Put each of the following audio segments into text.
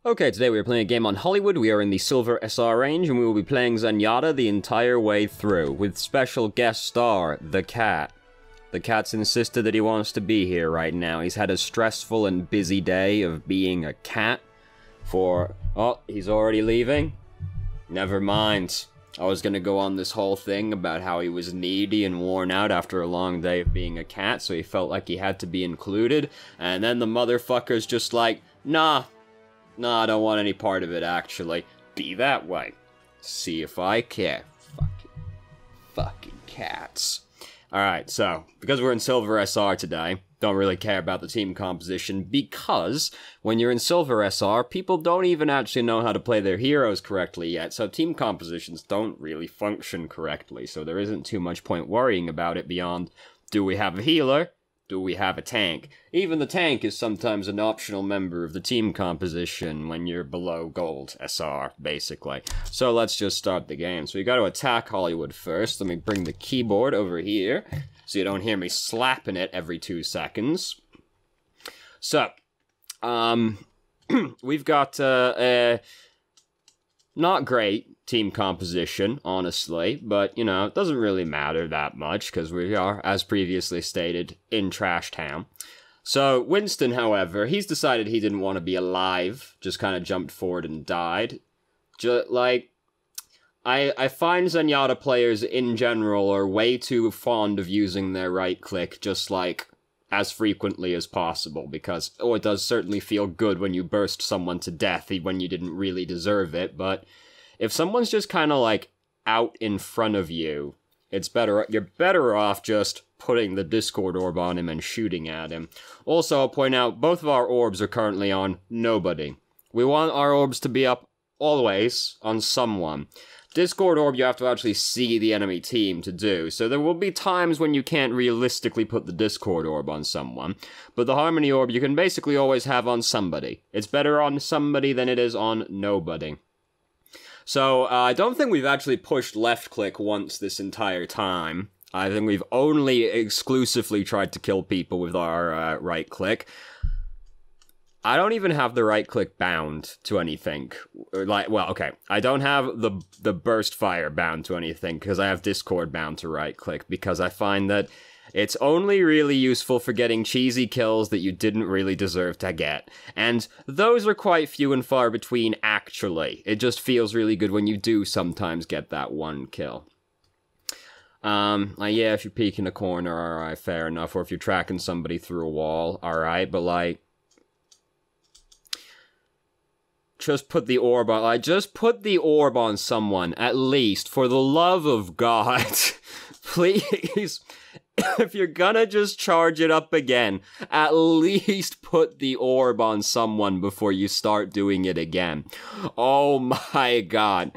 Okay, today we are playing a game on Hollywood. We are in the Silver SR range, and we will be playing Zenyatta the entire way through, with special guest star, the cat. The cat's insisted that he wants to be here right now. He's had a stressful and busy day of being a cat for... Oh, he's already leaving? Never mind. I was gonna go on this whole thing about how he was needy and worn out after a long day of being a cat, so he felt like he had to be included, and then the motherfucker's just like, nah, I don't want any part of it, actually. Be that way. See if I care. Fucking cats. Alright, so, because we're in Silver SR today, don't really care about the team composition, because when you're in Silver SR, people don't even actually know how to play their heroes correctly yet, so team compositions don't really function correctly, so there isn't too much point worrying about it beyond, do we have a healer? Do we have a tank? Even the tank is sometimes an optional member of the team composition when you're below gold SR, basically. So let's just start the game. So we got to attack Hollywood first. Let me bring the keyboard over here so you don't hear me slapping it every 2 seconds. So, we've got not great team composition, honestly, but, you know, it doesn't really matter that much, because we are, as previously stated, in Trash Town. So, Winston, however, he's decided he didn't want to be alive, just kind of jumped forward and died. I find Zenyatta players in general are way too fond of using their right-click just, like, as frequently as possible, because, oh, it does certainly feel good when you burst someone to death when you didn't really deserve it, but if someone's just kind of, like, out in front of you, you're better off just putting the Discord orb on him and shooting at him. Also, I'll point out, both of our orbs are currently on nobody. We want our orbs to be up always on someone. Discord orb you have to actually see the enemy team to do, so there will be times when you can't realistically put the Discord orb on someone, but the Harmony orb you can basically always have on somebody. It's better on somebody than it is on nobody. So, I don't think we've actually pushed left-click once this entire time. I think we've only exclusively tried to kill people with our right-click. I don't even have the right-click bound to anything. Well, okay, I don't have the burst fire bound to anything, because I have Discord bound to right-click, because I find that it's only really useful for getting cheesy kills that you didn't really deserve to get. And those are quite few and far between, actually. It just feels really good when you do sometimes get that one kill. Yeah, if you peek in a corner, alright, fair enough. Or if you're tracking somebody through a wall, alright, but like, just put the orb on, just put the orb on someone, at least, for the love of God. Please, if you're gonna just charge it up again, at least put the orb on someone before you start doing it again. Oh my God.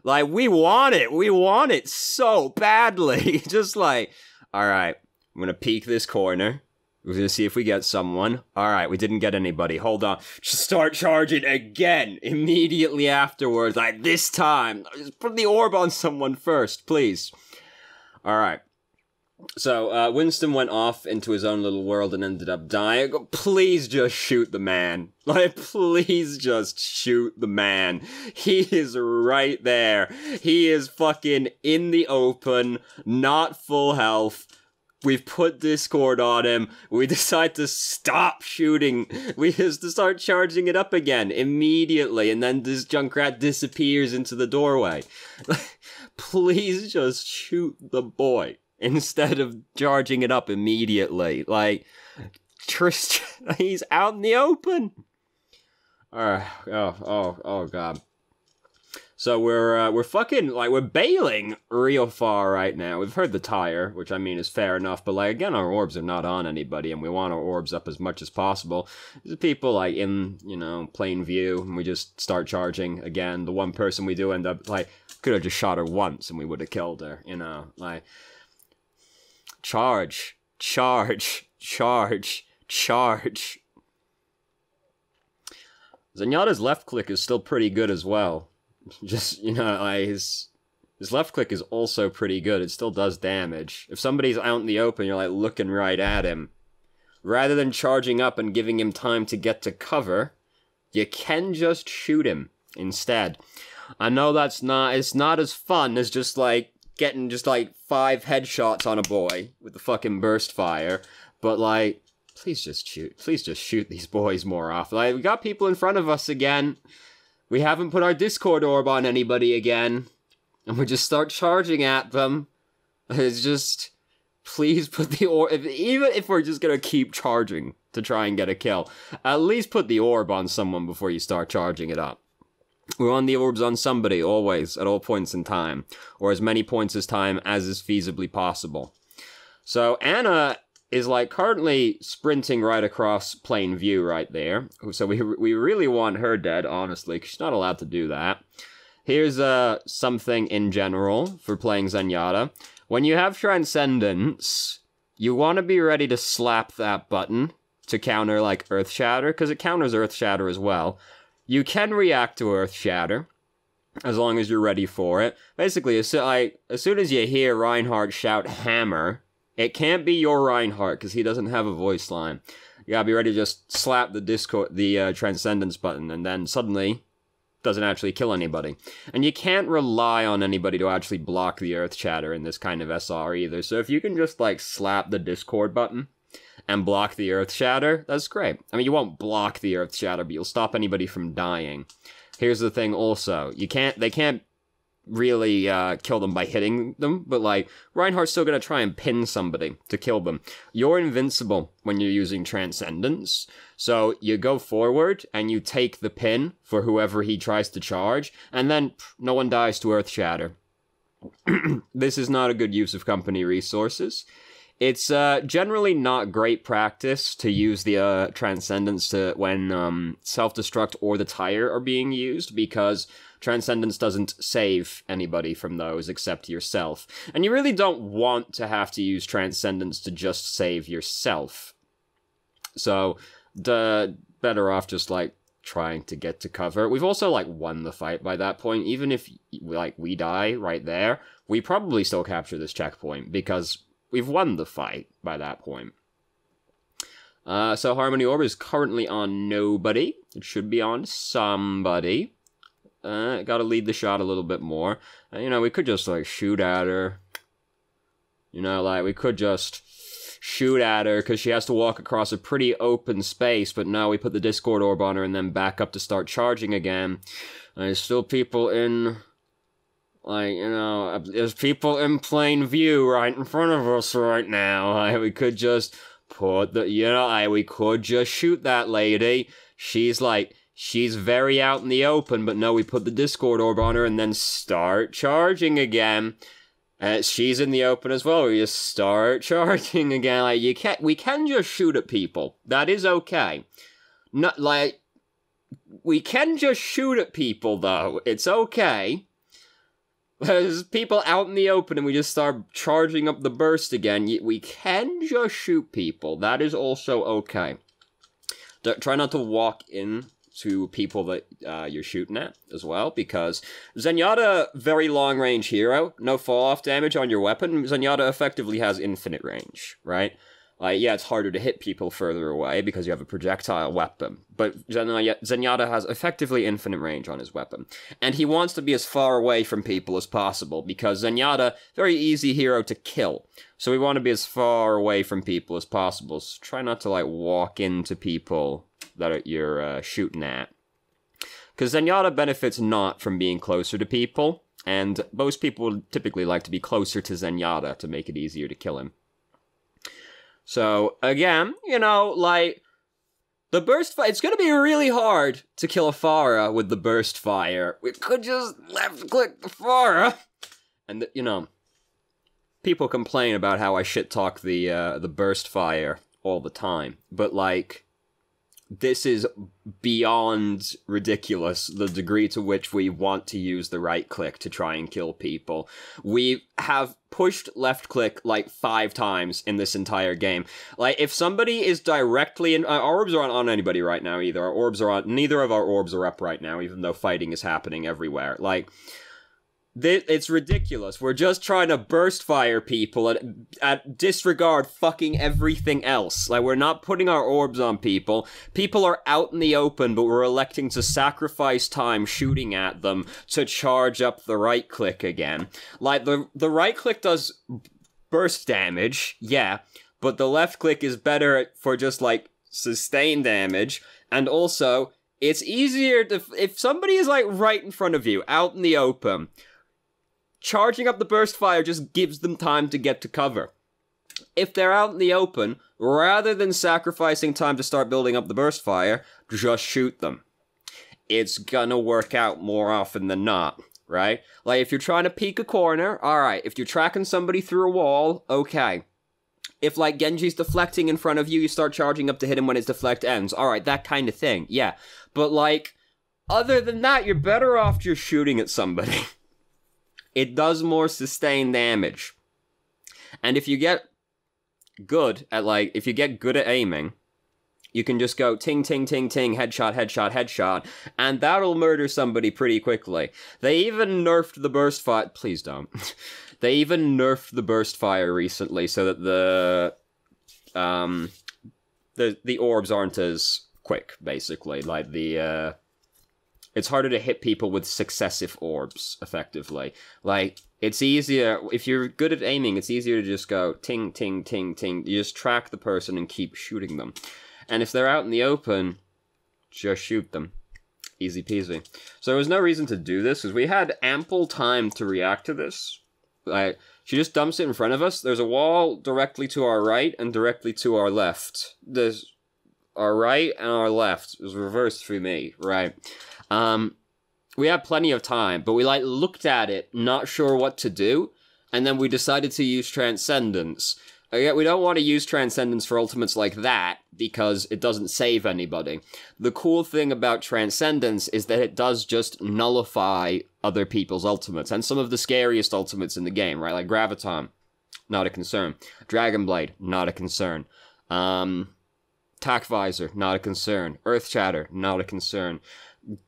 Like, we want it so badly. Just like, alright, I'm gonna peek this corner. We're gonna see if we get someone. Alright, we didn't get anybody. Hold on. Just start charging again immediately afterwards. Like, this time. Just put the orb on someone first, please. Alright. So, Winston went off into his own little world and ended up dying. Please just shoot the man. Like, please just shoot the man. He is right there. He is fucking in the open, not full health. We've put Discord on him. We decide to stop shooting. We just to start charging it up again immediately, and then this Junkrat disappears into the doorway. Please just shoot the boy instead of charging it up immediately. Like, Tristan, he's out in the open. Oh God. So we're fucking, like, we're bailing real far right now. We've heard the tire, which I mean is fair enough, but, like, again, our orbs are not on anybody, and we want our orbs up as much as possible. There's people, like, in, you know, plain view, and we just start charging again. The one person we do end up, like, could have just shot her once, and we would have killed her, you know, like, charge. Zenyatta's left click is still pretty good as well. Just, you know, like, his left click is also pretty good. It still does damage. If somebody's out in the open, you're, like, looking right at him. rather than charging up and giving him time to get to cover, you can just shoot him instead. I know it's not as fun as just, like, getting just, like, 5 headshots on a boy with the fucking burst fire, but, like, please just shoot these boys more often. Like, we got people in front of us again. We haven't put our Discord orb on anybody again. And we just start charging at them. It's just, please put the orb, even if we're just gonna keep charging to try and get a kill, at least put the orb on someone before you start charging it up. We want the orbs on somebody, always, at all points in time. Or as many points as time as is feasibly possible. So, Anna is, like, currently sprinting right across plain view right there. So we really want her dead, honestly, because she's not allowed to do that. Here's something in general for playing Zenyatta. When you have Transcendence, you want to be ready to slap that button to counter, like, Earth Shatter, because it counters Earth Shatter as well. You can react to Earth Shatter, as long as you're ready for it. Basically, as soon as you hear Reinhardt shout hammer, it can't be your Reinhardt, because he doesn't have a voice line. You gotta be ready to just slap the Transcendence button, and then suddenly doesn't actually kill anybody. And you can't rely on anybody to actually block the Earth Shatter in this kind of SR either. So if you can just, like, slap the Discord button and block the Earth Shatter, that's great. I mean, you won't block the Earth Shatter, but you'll stop anybody from dying. Here's the thing also. They can't really kill them by hitting them, but, like, Reinhardt's still gonna try and pin somebody to kill them. You're invincible when you're using Transcendence, so you go forward and you take the pin for whoever he tries to charge, and then no one dies to Earth Shatter. This is not a good use of company resources. It's generally not great practice to use the Transcendence when Self-Destruct or the Tire are being used, because Transcendence doesn't save anybody from those except yourself. And you really don't want to have to use Transcendence to just save yourself. So, better off just, like, trying to get to cover. We've also, like, won the fight by that point. Even if, like, we die right there, we probably still capture this checkpoint, because we've won the fight by that point. So Harmony Orb is currently on nobody. It should be on somebody. Gotta lead the shot a little bit more. You know, we could just, like, shoot at her. You know, like, we could just shoot at her, because she has to walk across a pretty open space, but no, we put the Discord Orb on her and then back up to start charging again. There's still people in, like, you know, there's people in plain view right in front of us right now. Like, we could just put the, you know, like, we could just shoot that lady. She's, like, she's very out in the open, but no, we put the Discord Orb on her and then start charging again. She's in the open as well. We just start charging again. Like, we can just shoot at people. That is okay. Not, like, we can just shoot at people, though. It's okay. There's people out in the open and we just start charging up the burst again. We can just shoot people. That is also okay. Try not to walk in to people that you're shooting at as well, because Zenyatta, very long-range hero, no fall-off damage on your weapon. Zenyatta effectively has infinite range, right? Yeah, it's harder to hit people further away because you have a projectile weapon, but Zenyatta has effectively infinite range on his weapon. And he wants to be as far away from people as possible, because Zenyatta, very easy hero to kill. So we want to be as far away from people as possible, so try not to, like, walk into people that you're shooting at. Because Zenyatta benefits not from being closer to people, and most people typically like to be closer to Zenyatta to make it easier to kill him. So, again, you know, like, the burst fire, it's gonna be really hard to kill a Pharah with the burst fire. We could just left-click the Pharah, and, you know, people complain about how I shit-talk the burst fire all the time, but, like, this is beyond ridiculous, the degree to which we want to use the right-click to try and kill people. We have pushed left-click, like, 5 times in this entire game. Like, if somebody is directly in... our orbs aren't on anybody right now, either. Our orbs are on... Neither of our orbs are up right now, even though fighting is happening everywhere. Like, It's ridiculous. We're just trying to burst fire people and disregard fucking everything else. Like, we're not putting our orbs on people. People are out in the open, but we're electing to sacrifice time shooting at them to charge up the right click again. Like, the right click does burst damage, yeah, but the left click is better for just, like, sustained damage, and also, it's easier to... If somebody is, like, right in front of you, out in the open... Charging up the burst fire just gives them time to get to cover. If they're out in the open, rather than sacrificing time to start building up the burst fire, just shoot them. It's gonna work out more often than not, right? Like, if you're trying to peek a corner, alright. If you're tracking somebody through a wall, okay. If, like, Genji's deflecting in front of you, you start charging up to hit him when his deflect ends. Alright, that kind of thing, yeah. But, like, other than that, you're better off just shooting at somebody. It does more sustained damage. And if you get good at, like, if you get good at aiming, you can just go ting, ting, ting, ting, headshot, headshot, headshot, and that'll murder somebody pretty quickly. They even nerfed the burst fire. Please don't. They even nerfed the burst fire recently so that the orbs aren't as quick, basically. Like, it's harder to hit people with successive orbs, effectively. Like, it's easier, if you're good at aiming, it's easier to just go ting, ting, ting, ting. You just track the person and keep shooting them. And if they're out in the open, just shoot them. Easy peasy. So there was no reason to do this, because we had ample time to react to this. Like, she just dumps it in front of us. There's a wall directly to our right and directly to our left. There's our right and our left. It was reversed for me, right? We had plenty of time, but we, like, looked at it, not sure what to do, and then we decided to use Transcendence. Yet we don't want to use Transcendence for ultimates like that, because it doesn't save anybody. The cool thing about Transcendence is that it does just nullify other people's ultimates, and some of the scariest ultimates in the game, right? Like Graviton, not a concern. Dragon Blade, not a concern. Tack Visor, not a concern. Earth Shatter, not a concern.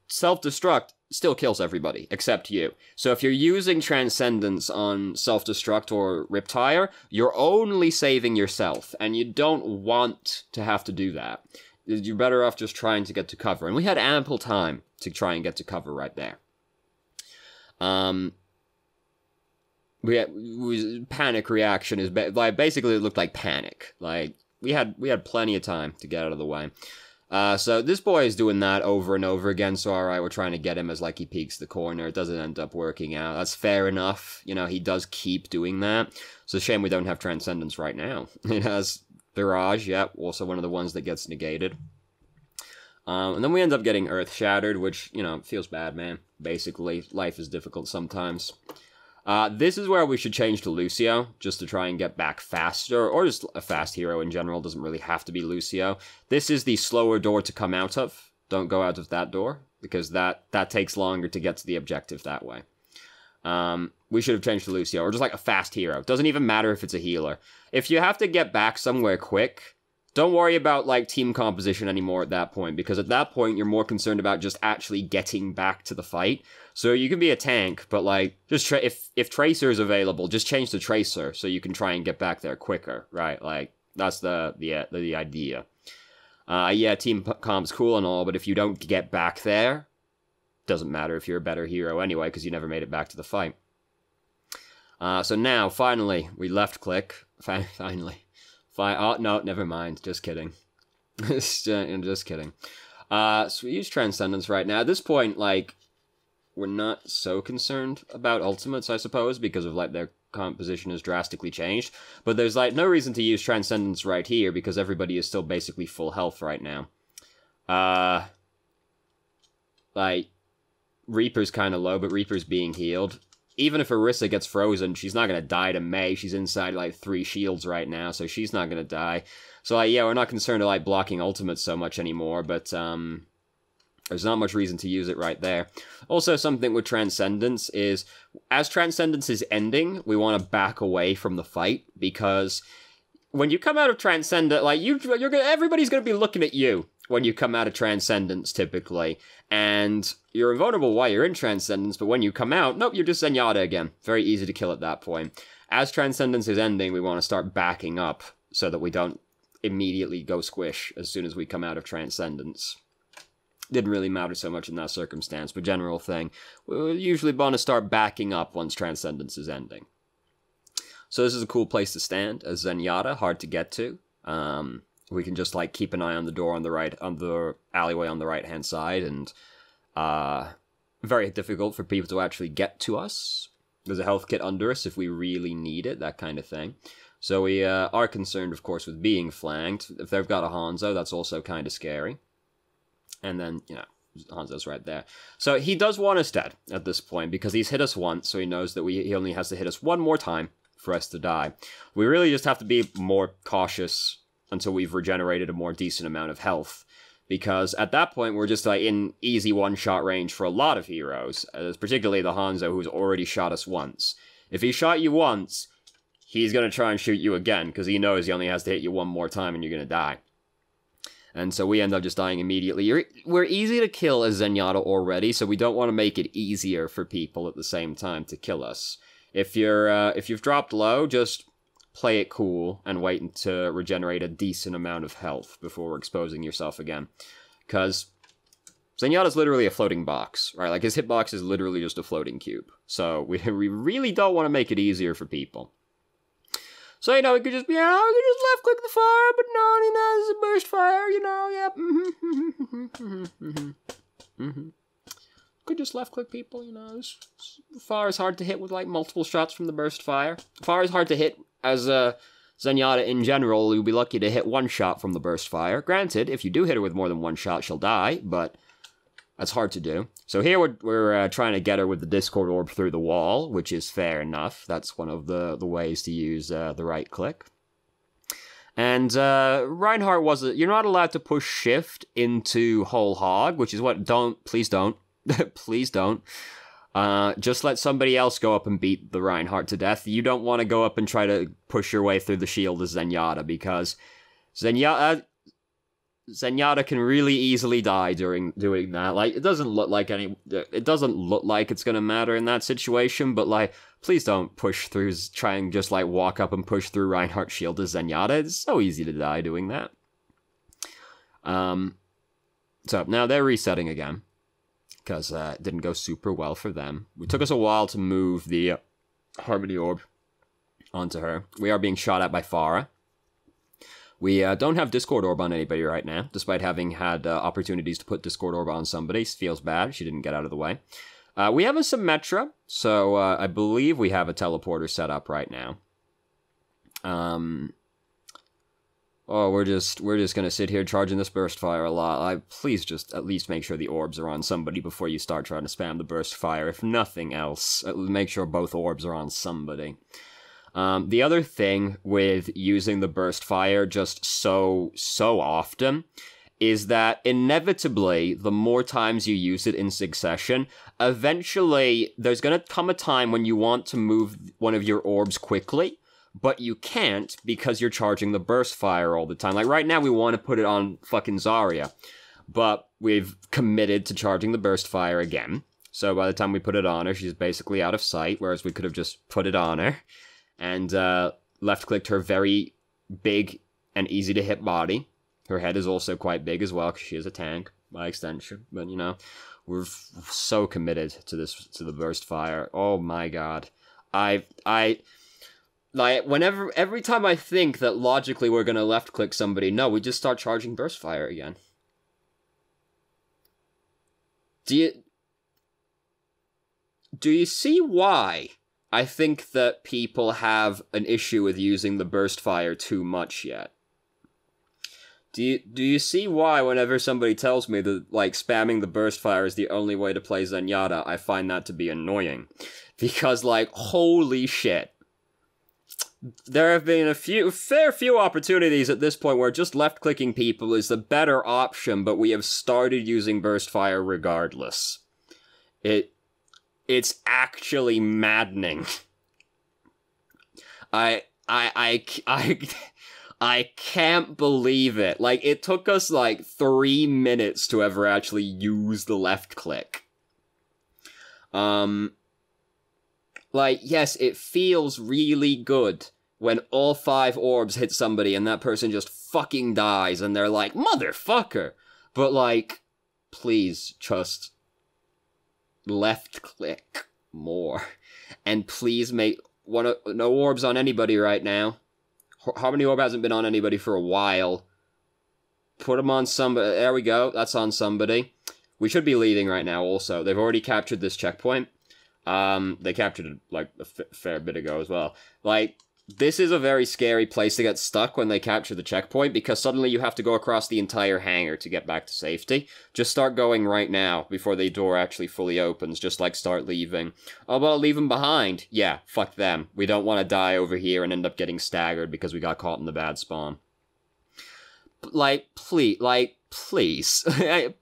Self-destruct still kills everybody, except you. So if you're using Transcendence on Self-destruct or Riptire, you're only saving yourself, and you don't want to have to do that. You're better off just trying to get to cover, and we had ample time to try and get to cover right there. Panic reaction is, like, basically it looked like panic. Like, we had plenty of time to get out of the way. So this boy is doing that over and over again, so alright, we're trying to get him as, like, he peeks the corner. It doesn't end up working out. That's fair enough. You know, he does keep doing that. It's a shame we don't have Transcendence right now. It has Barrage, yeah, also one of the ones that gets negated. And then we end up getting Earth Shattered, which, you know, feels bad, man. Basically, life is difficult sometimes. This is where we should change to Lucio, just to try and get back faster, or just a fast hero in general, doesn't really have to be Lucio. This is the slower door to come out of. Don't go out of that door, because that takes longer to get to the objective that way. We should have changed to Lucio, or just like a fast hero. Doesn't even matter if it's a healer. If you have to get back somewhere quick, don't worry about, like, team composition anymore at that point, because at that point you're more concerned about just actually getting back to the fight. So you can be a tank, but, like, just if Tracer is available, just change to Tracer so you can try and get back there quicker, right? Like, that's the idea. Yeah, team comp's cool and all, but if you don't get back there, doesn't matter if you're a better hero anyway, because you never made it back to the fight. So now, finally, we left click. Finally. Oh, no, never mind. Just kidding. Just kidding. So we use Transcendence right now. At this point, like, we're not so concerned about ultimates, I suppose, because of, like, their composition has drastically changed. But there's, like, no reason to use Transcendence right here, because everybody is still basically full health right now. Like, Reaper's kind of low, but Reaper's being healed. Even if Orisa gets frozen, she's not going to die to Mei. She's inside, like, 3 shields right now, so she's not going to die. So, like, yeah, we're not concerned with, like, blocking ultimates so much anymore, but, there's not much reason to use it right there. Also, something with Transcendence is, as Transcendence is ending, we want to back away from the fight, because when you come out of Transcendence, like, everybody's going to be looking at you, when you come out of Transcendence, typically. And you're invulnerable while you're in Transcendence, but when you come out, nope, you're just Zenyatta again. Very easy to kill at that point. As Transcendence is ending, we want to start backing up so that we don't immediately go squish as soon as we come out of Transcendence. Didn't really matter so much in that circumstance, but general thing. We usually want to start backing up once Transcendence is ending. So this is a cool place to stand as Zenyatta, hard to get to. We can just, like, keep an eye on the door on the alleyway on the right-hand side, and very difficult for people to actually get to us. There's a health kit under us if we really need it, that kind of thing. So we are concerned, of course, with being flanked. If they've got a Hanzo, that's also kind of scary. And then, you know, Hanzo's right there. So he does want us dead at this point, because he's hit us once, so he knows that he only has to hit us one more time for us to die. We really just have to be more cautious until we've regenerated a more decent amount of health, because at that point we're just like in easy one-shot range for a lot of heroes, particularly the Hanzo, who's already shot us once. If he shot you once, he's going to try and shoot you again, because he knows he only has to hit you one more time and you're going to die. And so we end up just dying immediately. We're easy to kill as Zenyatta already, so we don't want to make it easier for people at the same time to kill us. If you've dropped low, just play it cool and wait to regenerate a decent amount of health before exposing yourself again. Because Zenyatta's literally a floating box, right? Like, his hitbox is literally just a floating cube. So we really don't want to make it easier for people. So, you know, we could just, left-click the fire, but no, you know, it's a burst fire, you know, yep. Could just left-click people, you know. Fire is hard to hit with, like, multiple shots from the burst fire. Fire is hard to hit as Zenyatta in general. You'll be lucky to hit one shot from the burst fire. Granted, if you do hit her with more than one shot, she'll die, but that's hard to do. So here we're trying to get her with the Discord Orb through the wall, which is fair enough. That's one of the ways to use the right-click. And Reinhardt you're not allowed to push shift into whole hog, which is what, please don't. Please don't. Just let somebody else go up and beat the Reinhardt to death. You don't want to go up and try to push your way through the shield as Zenyatta, because Zenyatta can really easily die doing that. Like, it doesn't look like it's gonna matter in that situation, but, like, please don't try and just, like, walk up and push through Reinhardt's shield as Zenyatta. It's so easy to die doing that. So, now they're resetting again, because it didn't go super well for them. It took us a while to move the Harmony Orb onto her. We are being shot at by Pharah. We don't have Discord Orb on anybody right now, despite having had opportunities to put Discord Orb on somebody. Feels bad, she didn't get out of the way. We have a Symmetra, so I believe we have a teleporter set up right now. We're just gonna sit here charging this burst fire a lot. Please just at least make sure the orbs are on somebody before you start trying to spam the burst fire. If nothing else, make sure both orbs are on somebody. The other thing with using the burst fire just so often is that inevitably, the more times you use it in succession, eventually there's gonna come a time when you want to move one of your orbs quickly, but you can't because you're charging the burst fire all the time. Like, right now we want to put it on fucking Zarya, but we've committed to charging the burst fire again. So by the time we put it on her, she's basically out of sight, whereas we could have just put it on her and left-clicked her very big and easy-to-hit body. Her head is also quite big as well, because she is a tank, by extension. But, you know, we're so committed to the burst fire. Oh my god. Every time I think that logically we're gonna left-click somebody, no, we just start charging burst fire again. Do you see why I think that people have an issue with using the burst fire too much yet? Do you see why whenever somebody tells me that, like, spamming the burst fire is the only way to play Zenyatta, I find that to be annoying? Because, like, holy shit. There have been a fair few opportunities at this point where just left-clicking people is the better option, but we have started using burst fire regardless. It's actually maddening. I I can't believe it. Like, it took us, like, 3 minutes to ever actually use the left click. Like, yes, it feels really good when all 5 orbs hit somebody and that person just fucking dies and they're like, motherfucker! But, like, please just left click more. And please make no orbs on anybody right now. Harmony Orb hasn't been on anybody for a while. Put them on somebody. There we go. That's on somebody. We should be leaving right now also. They've already captured this checkpoint. They captured it, like, a fair bit ago as well. Like, this is a very scary place to get stuck when they capture the checkpoint, because suddenly you have to go across the entire hangar to get back to safety. Just start going right now, before the door actually fully opens. Just, like, start leaving. Oh, but I'll leave them behind. Yeah, fuck them. We don't want to die over here and end up getting staggered because we got caught in the bad spawn. Please,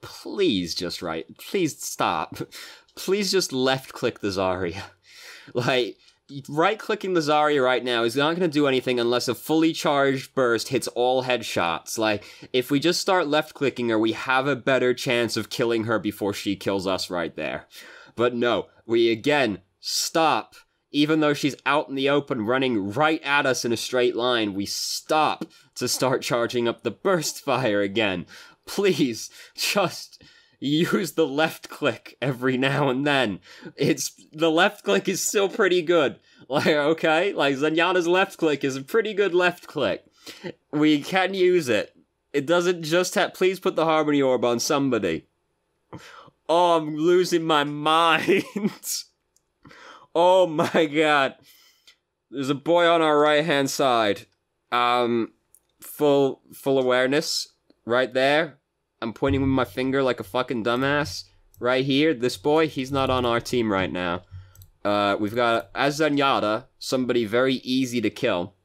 please just please stop. Please just left-click the Zarya. Like, right-clicking the Zarya right now is not going to do anything unless a fully charged burst hits all headshots. Like, if we just start left-clicking her, we have a better chance of killing her before she kills us right there. But no, we again stop. Even though she's out in the open running right at us in a straight line, we stop to start charging up the burst fire again. Please, just use the left click every now and then. The left click is still pretty good. Like, okay? Like, Zenyatta's left click is a pretty good left click. We can use it. It doesn't just please put the Harmony Orb on somebody. Oh, I'm losing my mind. Oh my god. There's a boy on our right-hand side. Full awareness. Right there. I'm pointing with my finger like a fucking dumbass. Right here, this boy, he's not on our team right now. We've got, as Zenyatta, somebody very easy to kill.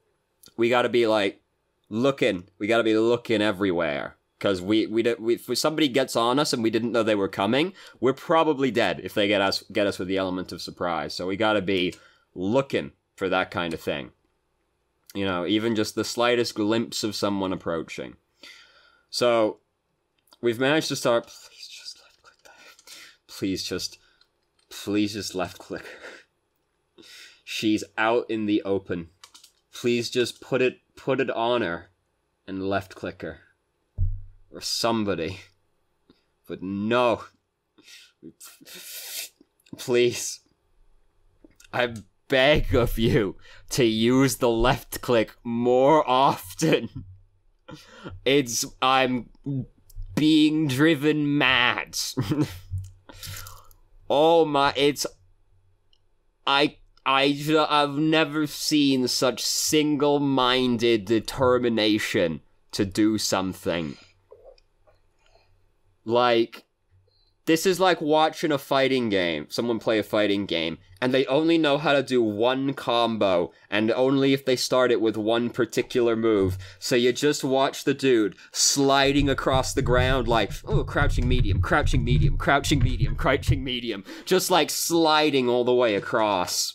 We gotta be, like, looking. We gotta be looking everywhere. Because if somebody gets on us and we didn't know they were coming, we're probably dead if they get us with the element of surprise. So we gotta be looking for that kind of thing. You know, even just the slightest glimpse of someone approaching. So, we've managed to start. Please just left click that. Please just left click. She's out in the open. Please just put it on her and left click her. Or somebody. But no. Please. I beg of you to use the left click more often. I'm being driven mad. Oh my, I've never seen such single-minded determination to do something. Like, this is like watching a fighting game, someone play a fighting game, and they only know how to do one combo, and only if they start it with one particular move. So you just watch the dude sliding across the ground like, oh, crouching medium, crouching medium, crouching medium, crouching medium, just like sliding all the way across.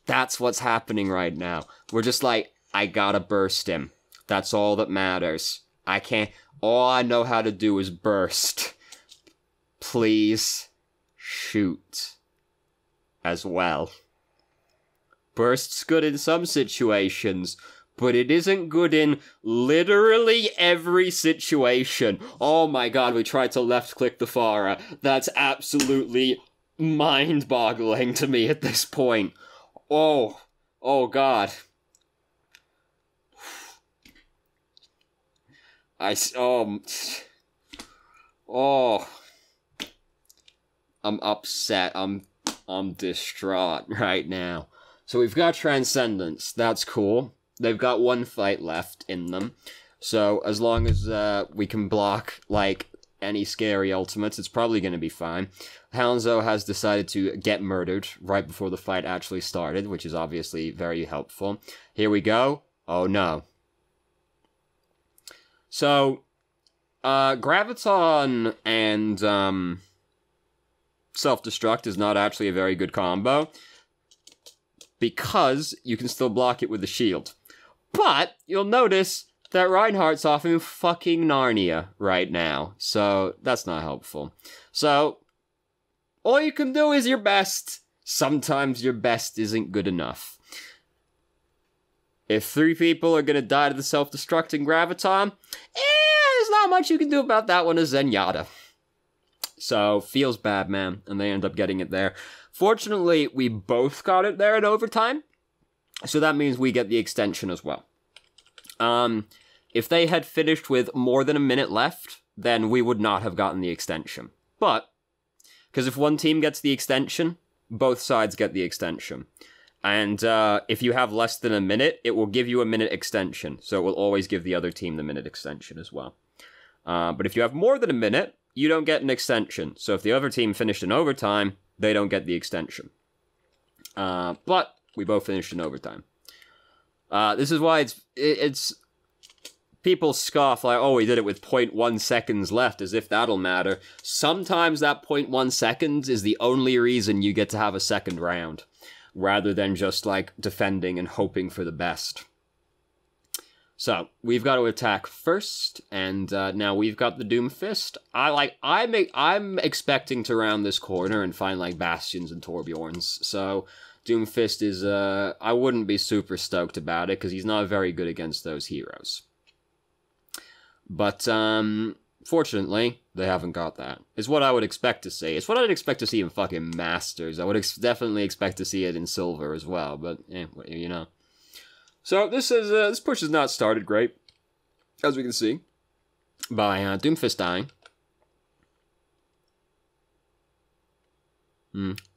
That's what's happening right now. We're just like, I gotta burst him. That's all that matters. All I know how to do is burst. Please shoot as well. Burst's good in some situations, but it isn't good in literally every situation. Oh my god, we tried to left-click the Pharah. That's absolutely mind-boggling to me at this point. Oh god. I'm upset. I'm distraught right now. So we've got Transcendence. That's cool. They've got one fight left in them. So as long as we can block, like, any scary ultimates, it's probably going to be fine. Hanzo has decided to get murdered right before the fight actually started, which is obviously very helpful. Here we go. Oh no. So, Graviton and, Self-Destruct is not actually a very good combo, because you can still block it with the shield. But you'll notice that Reinhardt's off in fucking Narnia right now, so that's not helpful. So, all you can do is your best. Sometimes your best isn't good enough. If 3 people are gonna die to the self-destructing graviton, there's not much you can do about that one as Zenyatta. So, feels bad, man, and they end up getting it there. Fortunately, we both got it there in overtime, so that means we get the extension as well. If they had finished with more than a minute left, then we would not have gotten the extension. But, because if one team gets the extension, both sides get the extension. And if you have less than a minute, it will give you a minute extension, so it will always give the other team the minute extension as well. But if you have more than a minute, you don't get an extension. So if the other team finished in overtime, they don't get the extension. But we both finished in overtime. This is why it's people scoff like, oh, we did it with 0.1 seconds left, as if that'll matter. Sometimes that 0.1 seconds is the only reason you get to have a second round, rather than just, like, defending and hoping for the best. So, we've got to attack first, and now we've got the Doomfist. I'm expecting to round this corner and find, like, Bastions and Torbjorns, so Doomfist is, I wouldn't be super stoked about it, because he's not very good against those heroes. But, fortunately, they haven't got that. It's what I would expect to see. It's what I'd expect to see in fucking Masters. I would definitely expect to see it in Silver as well, but, you know. So, this push has not started great, as we can see, by Doomfist dying.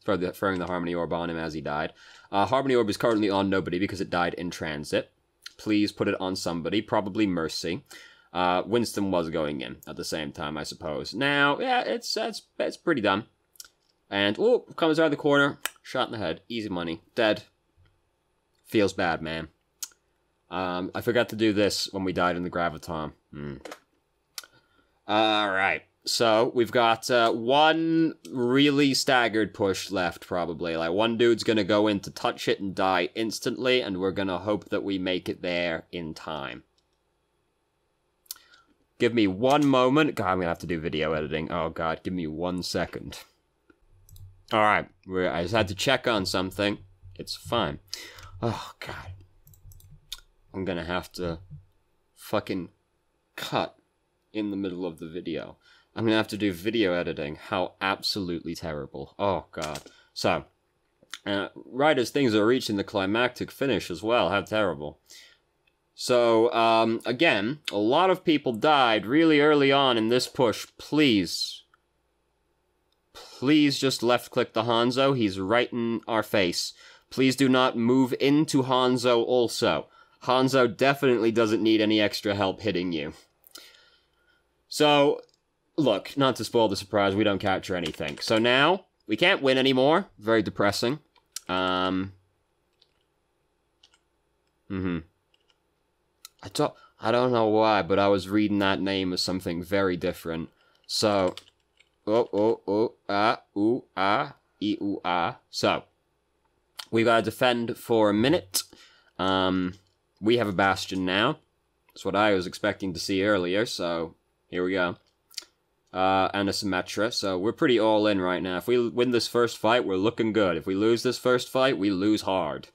Throwing the Harmony Orb on him as he died. Harmony Orb is currently on nobody because it died in transit. Please put it on somebody, probably Mercy. Winston was going in at the same time, I suppose. Now, yeah, it's pretty dumb. And, oh, comes out of the corner, shot in the head, easy money, dead. Feels bad, man. I forgot to do this when we died in the Graviton. Alright, so we've got one really staggered push left, probably. Like, one dude's gonna go in to touch it and die instantly, and we're gonna hope that we make it there in time. Give me one moment. God, I'm gonna have to do video editing. Oh god, give me 1 second. Alright, I just had to check on something. It's fine. Oh god. I'm gonna have to fucking cut in the middle of the video. I'm gonna have to do video editing. How absolutely terrible. Oh god. So, right as things are reaching the climactic finish as well, how terrible. So, again, a lot of people died really early on in this push. Please just left-click the Hanzo. He's right in our face. Please do not move into Hanzo also. Hanzo definitely doesn't need any extra help hitting you. So, look, not to spoil the surprise, we don't capture anything. So now, we can't win anymore. Very depressing. I don't know why, but I was reading that name as something very different. So, So, we gotta defend for a minute. We have a Bastion now. That's what I was expecting to see earlier, so here we go. And a Symmetra, so we're pretty all in right now. If we win this first fight, we're looking good. If we lose this first fight, we lose hard.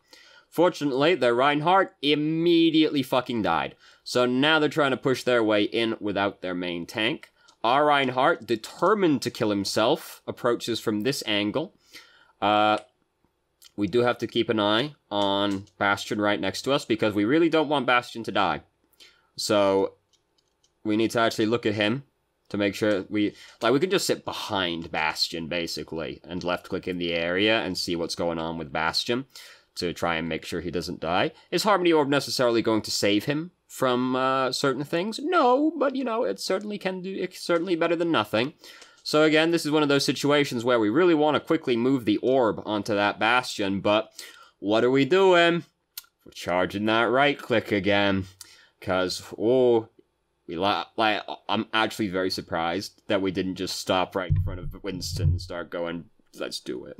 Fortunately, their Reinhardt immediately fucking died. So now they're trying to push their way in without their main tank. Our Reinhardt, determined to kill himself, approaches from this angle. We do have to keep an eye on Bastion right next to us, because we really don't want Bastion to die. So, we need to actually look at him to make sure we can just sit behind Bastion, basically, and left-click in the area and see what's going on with Bastion to try and make sure he doesn't die. Is Harmony Orb necessarily going to save him from certain things? No, but, you know, it certainly can do, it's certainly better than nothing. So again, this is one of those situations where we really want to quickly move the orb onto that Bastion, but what are we doing? We're charging that right-click again, because, I'm actually very surprised that we didn't just stop right in front of Winston and start going, let's do it.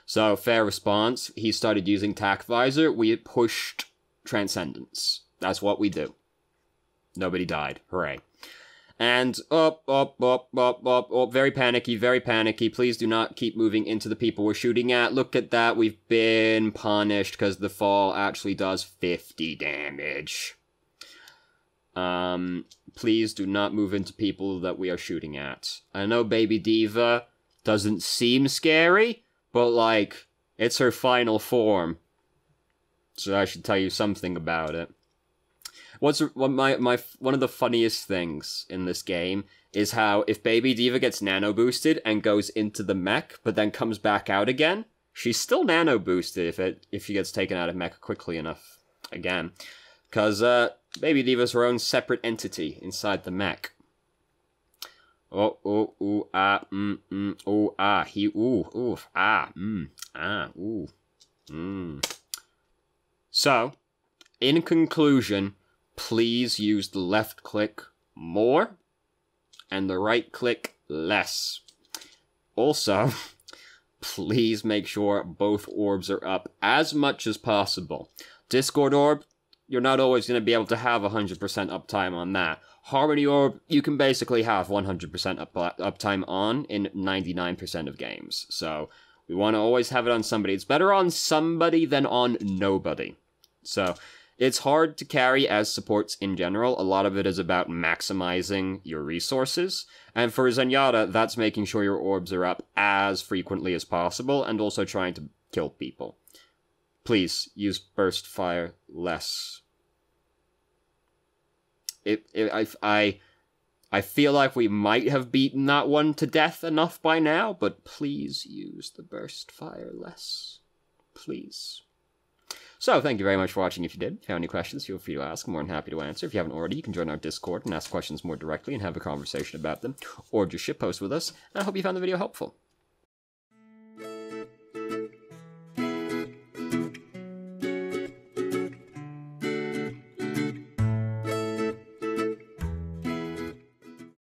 So, fair response. He started using Tac Visor. We pushed transcendence. That's what we do. Nobody died. Hooray. And, very panicky, very panicky. Please do not keep moving into the people we're shooting at. Look at that, we've been punished because the fall actually does 50 damage. Please do not move into people that we are shooting at. I know Baby Diva doesn't seem scary, but, like, it's her final form. So I should tell you something about it. One of the funniest things in this game is how if Baby Diva gets nano boosted and goes into the mech, but then comes back out again, she's still nano boosted if she gets taken out of mech quickly enough again, because Baby Diva's her own separate entity inside the mech. So, in conclusion, please use the left click more and the right click less. Also, please make sure both orbs are up as much as possible. Discord orb, you're not always going to be able to have 100% uptime on that. Harmony orb, you can basically have 100% uptime on in 99% of games. So, we want to always have it on somebody. It's better on somebody than on nobody. So, it's hard to carry as supports in general. A lot of it is about maximizing your resources. And for Zenyatta, that's making sure your orbs are up as frequently as possible, and also trying to kill people. Please, use burst fire less. I feel like we might have beaten that one to death enough by now, but please use the burst fire less. Please. So, thank you very much for watching. If you did, if you have any questions, feel free to ask. I'm more than happy to answer. If you haven't already, you can join our Discord and ask questions more directly and have a conversation about them, or just shitpost with us. And I hope you found the video helpful.